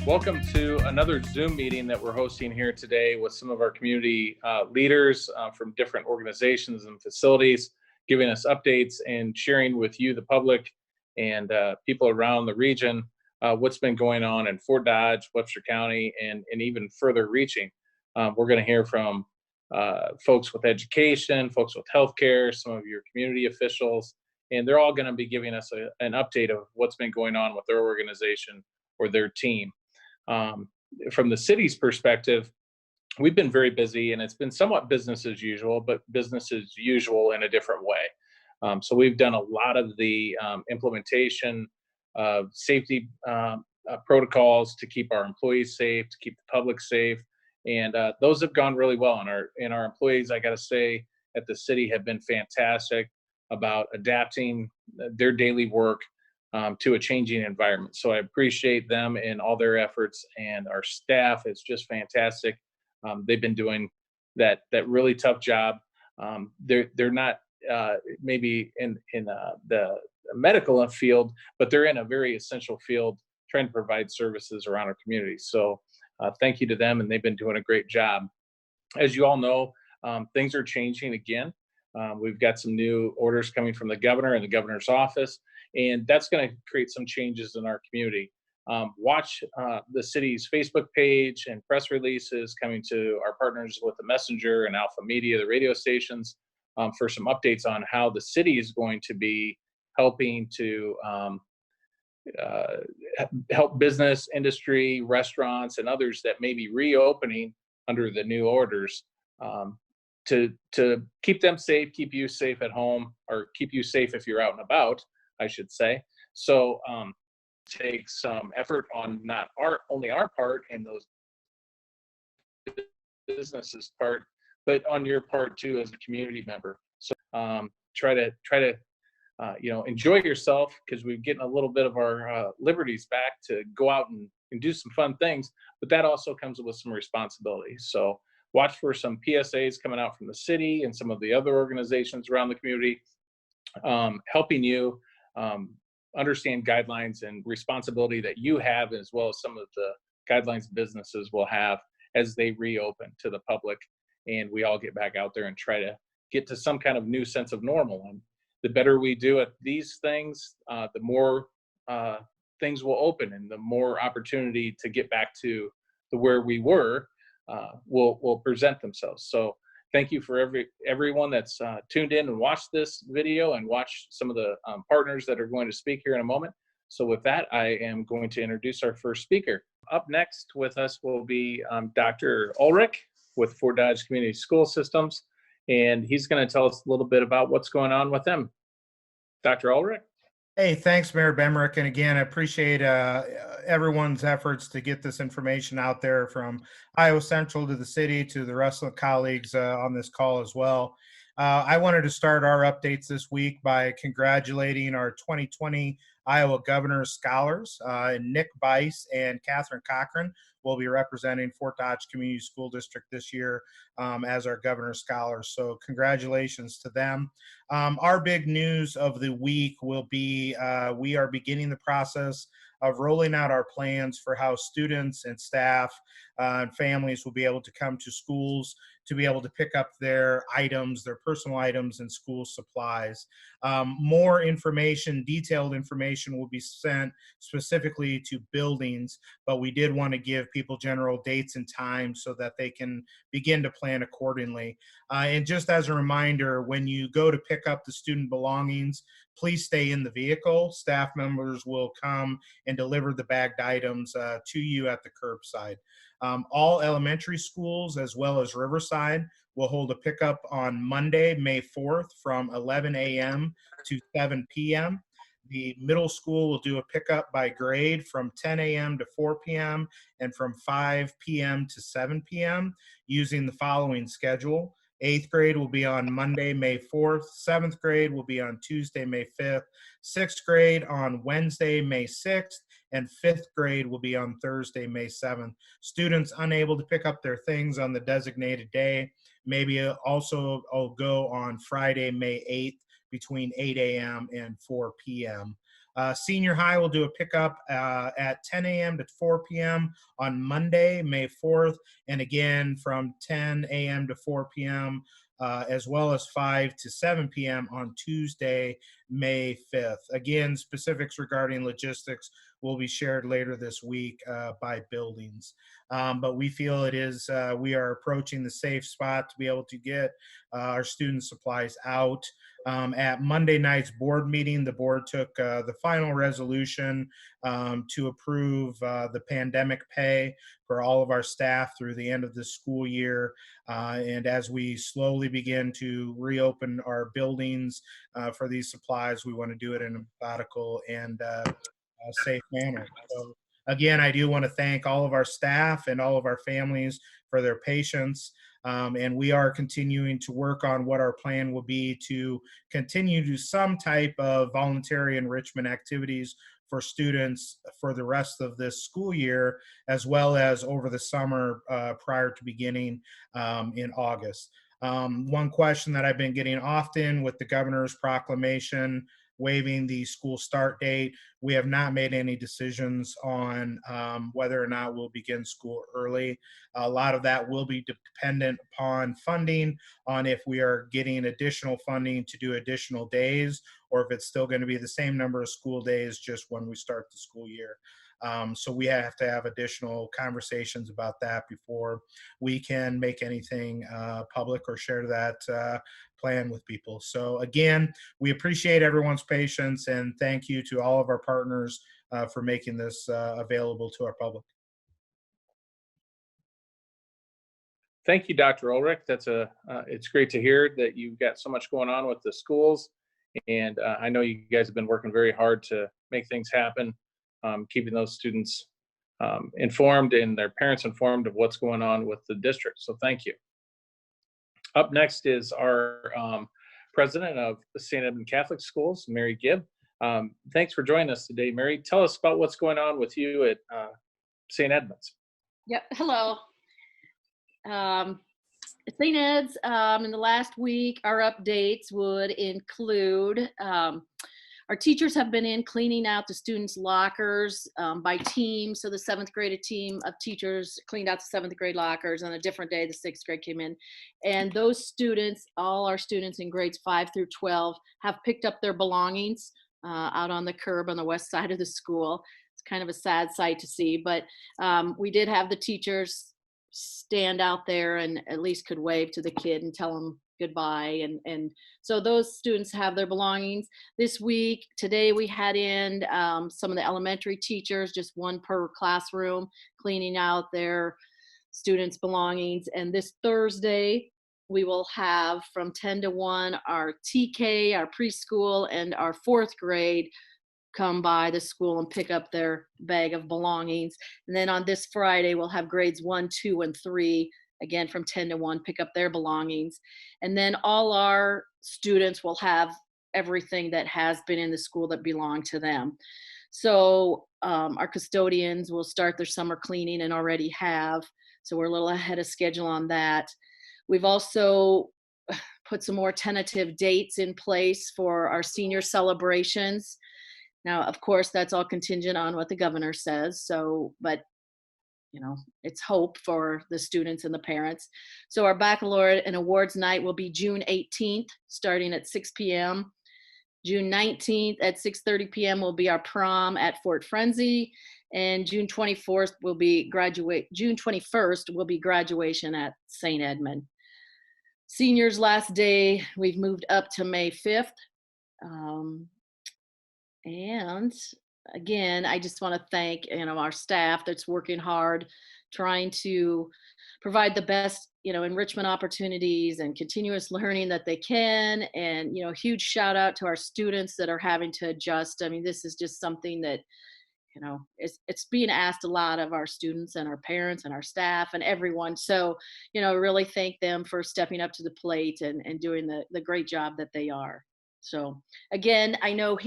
Welcome to another Zoom meeting that we're hosting here today with some of our community leaders from different organizations and facilities, giving us updates and sharing with you, the public, and people around the region, what's been going on in Fort Dodge, Webster County, and even further reaching. We're going to hear from folks with education, folks with healthcare, some of your community officials, and they're all going to be giving us an update of what's been going on with their organization or their team. From the city's perspective, we've been very busy, and it's been somewhat business as usual, but business as usual in a different way. So we've done a lot of the implementation of safety protocols to keep our employees safe, to keep the public safe, and those have gone really well. And our employees, I got to say, at the city have been fantastic about adapting their daily work to a changing environment. So I appreciate them and all their efforts, and our staff is just fantastic. They've been doing that really tough job. They're not maybe in the medical field, but they're in a very essential field, trying to provide services around our community. So thank you to them, and they've been doing a great job. As you all know, things are changing again. We've got some new orders coming from the governor and the governor's office, and that's going to create some changes in our community. Watch the city's Facebook page and press releases coming to our partners with the Messenger and Alpha Media, the radio stations, for some updates on how the city is going to be helping to help business, industry, restaurants, and others that may be reopening under the new orders, to keep them safe, keep you safe at home, or keep you safe if you're out and about, I should say. So take some effort on not only our part and those businesses' part, but on your part too as a community member. So try to enjoy yourself, because we're getting a little bit of our liberties back to go out and do some fun things, but that also comes with some responsibility. So watch for some PSAs coming out from the city and some of the other organizations around the community, helping you understand guidelines and responsibility that you have, as well as some of the guidelines businesses will have as they reopen to the public, and we all get back out there and try to get to some kind of new sense of normal. And the better we do at these things, the more things will open, and the more opportunity to get back to where we were will present themselves. So thank you for everyone that's tuned in and watched this video, and watch some of the partners that are going to speak here in a moment. So with that, I am going to introduce our first speaker. Up next with us will be Dr. Ulrich with Fort Dodge Community School Systems, and he's going to tell us a little bit about what's going on with them. Dr. Ulrich? Hey, thanks, Mayor Bemrick. And again, I appreciate everyone's efforts to get this information out there, from Iowa Central to the city to the rest of the colleagues on this call as well. I wanted to start our updates this week by congratulating our 2020 Iowa Governor's Scholars. Nick Bice and Catherine Cochran will be representing Fort Dodge Community School District this year as our Governor's Scholars. So congratulations to them. Our big news of the week will be we are beginning the process of rolling out our plans for how students and staff and families will be able to come to schools to be able to pick up their items, their personal items, and school supplies. More information, detailed information, will be sent specifically to buildings, but we did want to give people general dates and times so that they can begin to plan accordingly. And just as a reminder, when you go to pick up the student belongings, please stay in the vehicle. Staff members will come and deliver the bagged items to you at the curbside. All elementary schools, as well as Riverside, will hold a pickup on Monday, May 4th from 11 a.m. to 7 p.m. The middle school will do a pickup by grade from 10 a.m. to 4 p.m. and from 5 p.m. to 7 p.m. using the following schedule. 8th grade will be on Monday, May 4th. 7th grade will be on Tuesday, May 5th. 6th grade on Wednesday, May 6th. And 5th grade will be on Thursday, May 7th. Students unable to pick up their things on the designated day maybe also go on Friday, May 8th between 8 a.m. and 4 p.m. Senior high will do a pickup at 10 a.m. to 4 p.m. on Monday, May 4th, and again from 10 a.m. to 4 p.m. As well as 5 to 7 p.m. on Tuesday, May 5th. Again, specifics regarding logistics will be shared later this week by buildings. But we feel we are approaching the safe spot to be able to get our student supplies out. At Monday night's board meeting, the board took the final resolution to approve the pandemic pay for all of our staff through the end of the school year. And as we slowly begin to reopen our buildings for these supplies, we want to do it in a methodical and safe manner. So again, I do want to thank all of our staff and all of our families for their patience. And we are continuing to work on what our plan will be to continue to do some type of voluntary enrichment activities for students for the rest of this school year, as well as over the summer prior to beginning in August. One question that I've been getting often with the governor's proclamation waiving the school start date, we have not made any decisions on whether or not we'll begin school early. A lot of that will be dependent upon funding, on if we are getting additional funding to do additional days, or if it's still going to be the same number of school days just when we start the school year. So we have to have additional conversations about that before we can make anything public or share that plan with people. So again, we appreciate everyone's patience, and thank you to all of our partners for making this available to our public. Thank you, Dr. Ulrich. It's great to hear that you've got so much going on with the schools. And I know you guys have been working very hard to make things happen, keeping those students informed and their parents informed of what's going on with the district. So thank you. Up next is our president of the St. Edmund Catholic Schools, Mary Gibb. Thanks for joining us today, Mary. Tell us about what's going on with you at St. Edmunds. Yep. Hello. St. Ed's, in the last week, our updates would include our teachers have been in cleaning out the students' lockers by team. So the 7th grade team of teachers cleaned out the 7th grade lockers. On a different day, the 6th grade came in. And those students, all our students in grades 5 through 12, have picked up their belongings out on the curb on the west side of the school. It's kind of a sad sight to see, but we did have the teachers stand out there and at least could wave to the kid and tell them goodbye. And so those students have their belongings. This week, today we had in some of the elementary teachers, just one per classroom, cleaning out their students' belongings. And this Thursday, we will have from 10 to 1 our TK, our preschool, and our 4th grade come by the school and pick up their bag of belongings. And then on this Friday, we'll have grades 1, 2, and 3, again from 10 to 1, pick up their belongings. And then all our students will have everything that has been in the school that belonged to them. So our custodians will start their summer cleaning and already have. So we're a little ahead of schedule on that. We've also put some more tentative dates in place for our senior celebrations. Now, of course, that's all contingent on what the governor says. So, but you know, it's hope for the students and the parents. So our baccalaureate and awards night will be June 18th, starting at 6 p.m. June 19th at 6:30 p.m. will be our prom at Fort Frenzy, and June 21st will be graduation at St. Edmund. Seniors' last day, we've moved up to May 5th. And again, I just want to thank, our staff that's working hard, trying to provide the best, enrichment opportunities and continuous learning that they can. And, huge shout out to our students that are having to adjust. I mean, this is just something that, it's being asked a lot of our students and our parents and our staff and everyone. So, really thank them for stepping up to the plate and doing the great job that they are. So again, I know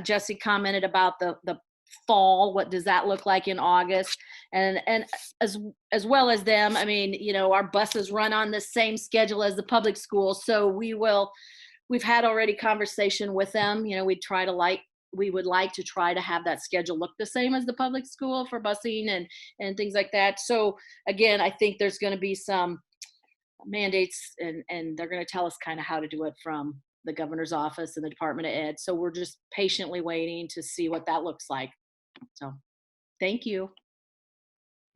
Jesse commented about the fall. What does that look like in August? And as well as them, I mean, our buses run on the same schedule as the public schools. So we've had already conversation with them. We try to we would like to try to have that schedule look the same as the public school for busing and things like that. So again, I think there's going to be some mandates, and they're going to tell us kind of how to do it from the governor's office and the Department of Ed. So we're just patiently waiting to see what that looks like. So thank you.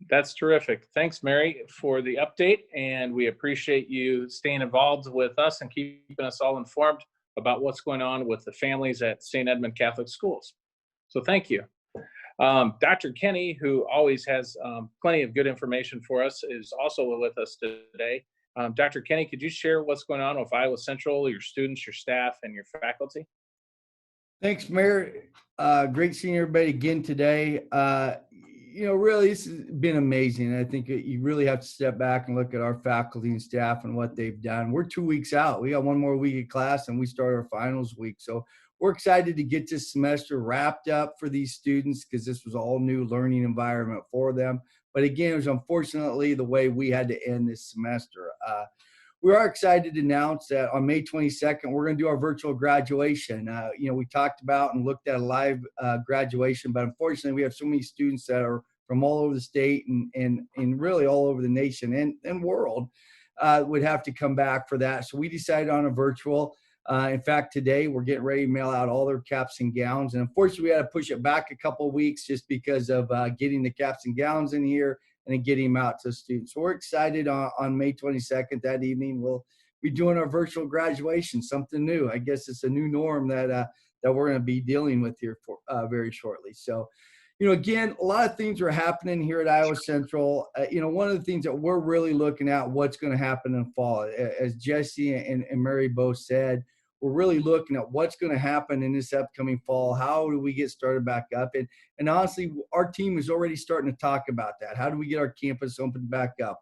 That's terrific. Thanks, Mary, for the update, and we appreciate you staying involved with us and keeping us all informed about what's going on with the families at St. Edmund Catholic Schools. So thank you. Dr. Kenny, who always has plenty of good information for us, is also with us today. Dr. Kenny, could you share what's going on with Iowa Central, your students, your staff, and your faculty? Thanks, Mayor. Great seeing everybody again today. Really, this has been amazing. I think you really have to step back and look at our faculty and staff and what they've done. We're 2 weeks out. We got one more week of class and we start our finals week. So we're excited to get this semester wrapped up for these students because this was all new learning environment for them. But again, it was unfortunately the way we had to end this semester. We are excited to announce that on May 22nd, we're going to do our virtual graduation. We talked about and looked at a live graduation, but unfortunately, we have so many students that are from all over the state and really all over the nation and world would have to come back for that. So we decided on a virtual. In fact, today we're getting ready to mail out all their caps and gowns. And unfortunately, we had to push it back a couple of weeks just because of getting the caps and gowns in here and then getting them out to students. So we're excited on May 22nd, that evening. We'll be doing our virtual graduation, something new. I guess it's a new norm that we're going to be dealing with here for very shortly. So, again, a lot of things are happening here at Iowa Central. One of the things that we're really looking at what's going to happen in fall. As Jesse and Mary both said, we're really looking at what's going to happen in this upcoming fall. How do we get started back up? And honestly, our team is already starting to talk about that. How do we get our campus opened back up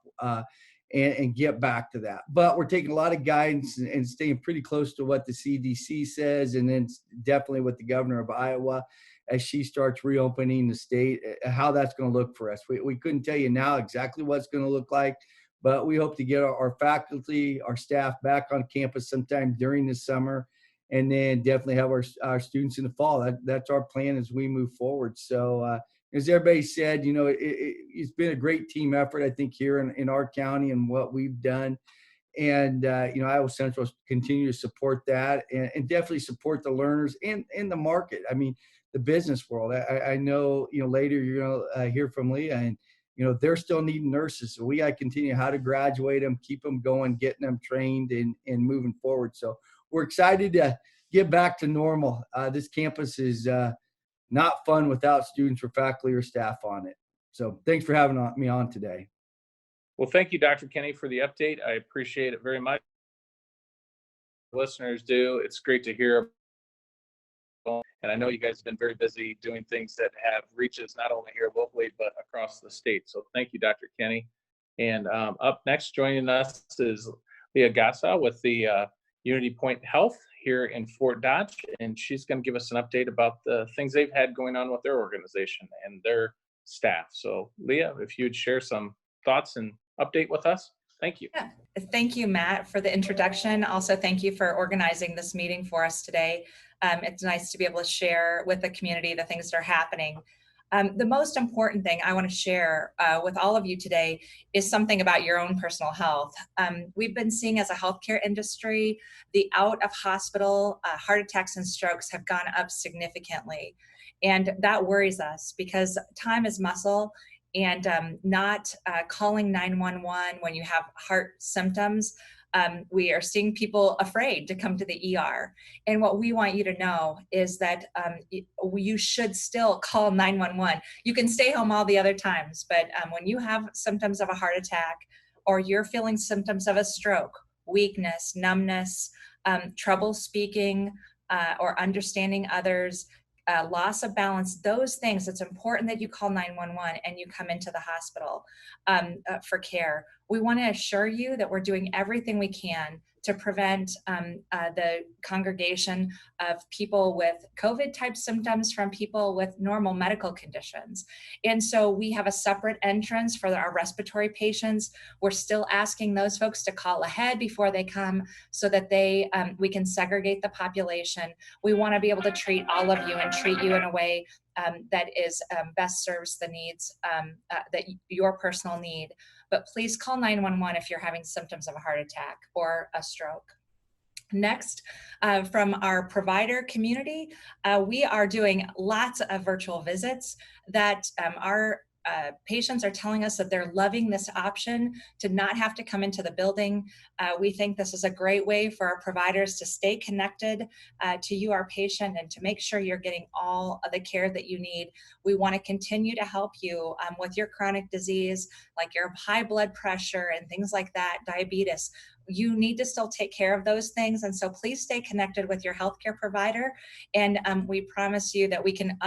and get back to that? But we're taking a lot of guidance and staying pretty close to what the CDC says, and then definitely with the governor of Iowa as she starts reopening the state, how that's going to look for us. We couldn't tell you now exactly what it's going to look like, but we hope to get our faculty, our staff back on campus sometime during the summer, and then definitely have our students in the fall. That's our plan as we move forward. So as everybody said, it's been a great team effort, I think, here in our county and what we've done. And, Iowa Central continue to support that and definitely support the learners and the market. I mean, the business world. I know, later you're going to hear from Leah, and, they're still needing nurses. So we got to continue how to graduate them, keep them going, getting them trained and moving forward. So we're excited to get back to normal. This campus is not fun without students or faculty or staff on it. So thanks for having me on today. Well, thank you, Dr. Kenny, for the update. I appreciate it very much. Listeners do. It's great to hear. And I know you guys have been very busy doing things that have reaches not only here locally, but across the state. So thank you, Dr. Kenny. And up next, joining us is Leah Gassa with the Unity Point Health here in Fort Dodge. And she's going to give us an update about the things they've had going on with their organization and their staff. So Leah, if you'd share some thoughts and update with us. Thank you. Yeah. Thank you, Matt, for the introduction. Also, thank you for organizing this meeting for us today. It's nice to be able to share with the community the things that are happening. The most important thing I want to share with all of you today is something about your own personal health. We've been seeing as a healthcare industry, the out of hospital heart attacks and strokes have gone up significantly. And that worries us because time is muscle. And not calling 911 when you have heart symptoms. We are seeing people afraid to come to the ER. And what we want you to know is that you should still call 911. You can stay home all the other times, but when you have symptoms of a heart attack or you're feeling symptoms of a stroke, weakness, numbness, trouble speaking or understanding others, loss of balance, those things, it's important that you call 911 and you come into the hospital for care. We want to assure you that we're doing everything we can to to prevent the congregation of people with COVID type symptoms from people with normal medical conditions. And so we have a separate entrance for our respiratory patients. We're still asking those folks to call ahead before they come so that we can segregate the population. We want to be able to treat all of you and treat you in a way that is best serves the needs that your personal need. But please call 911 if you're having symptoms of a heart attack or a stroke. Next, from our provider community, we are doing lots of virtual visits that our patients are telling us that they're loving this option to not have to come into the building. We think this is a great way for our providers to stay connected to you, our patient, and to make sure you're getting all of the care that you need. We want to continue to help you with your chronic disease, like your high blood pressure and things like that, diabetes. You need to still take care of those things. And so please stay connected with your healthcare provider. And we promise you that we can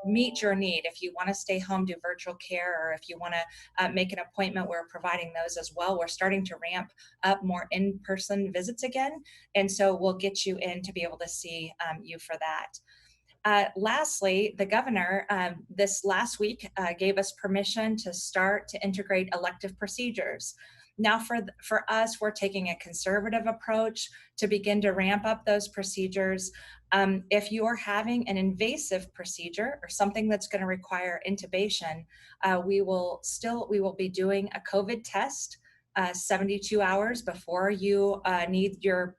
meet your need. If you want to stay home, do virtual care, or if you want to make an appointment, we're providing those as well. We're starting to ramp up more in-person visits again. And so we'll get you in to be able to see you for that. Lastly, the governor this last week gave us permission to start to integrate elective procedures. Now for us, we're taking a conservative approach to begin to ramp up those procedures. If you are having an invasive procedure or something that's going to require intubation, we will be doing a COVID test 72 hours before you need your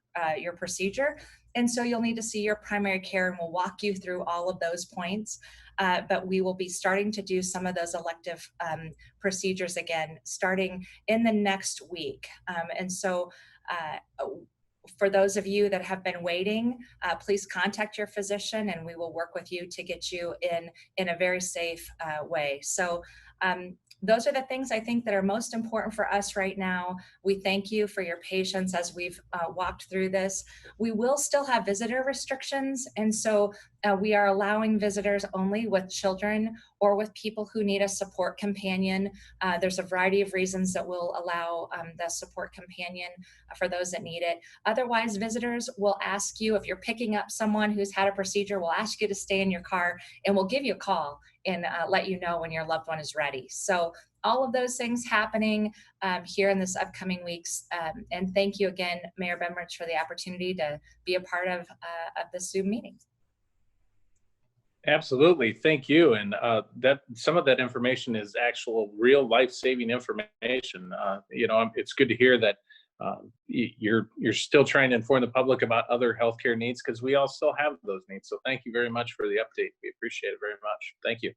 procedure. And so you'll need to see your primary care, and we'll walk you through all of those points. But we will be starting to do some of those elective procedures again, starting in the next week. And so for those of you that have been waiting, please contact your physician, and we will work with you to get you in a very safe way. So those are the things I think that are most important for us right now. We thank you for your patience as we've walked through this. We will still have visitor restrictions, and so we are allowing visitors only with children or with people who need a support companion. There's a variety of reasons that will allow the support companion for those that need it. Otherwise, visitors will ask you, if you're picking up someone who's had a procedure, we'll ask you to stay in your car, and we'll give you a call and let you know when your loved one is ready. So all of those things happening here in this upcoming weeks. And thank you again, Mayor Bemrich, for the opportunity to be a part of this Zoom meeting. Absolutely, thank you. And that some of that information is actual real life-saving information. It's good to hear that you're still trying to inform the public about other healthcare needs, because we all still have those needs. So thank you very much for the update. We appreciate it very much. Thank you.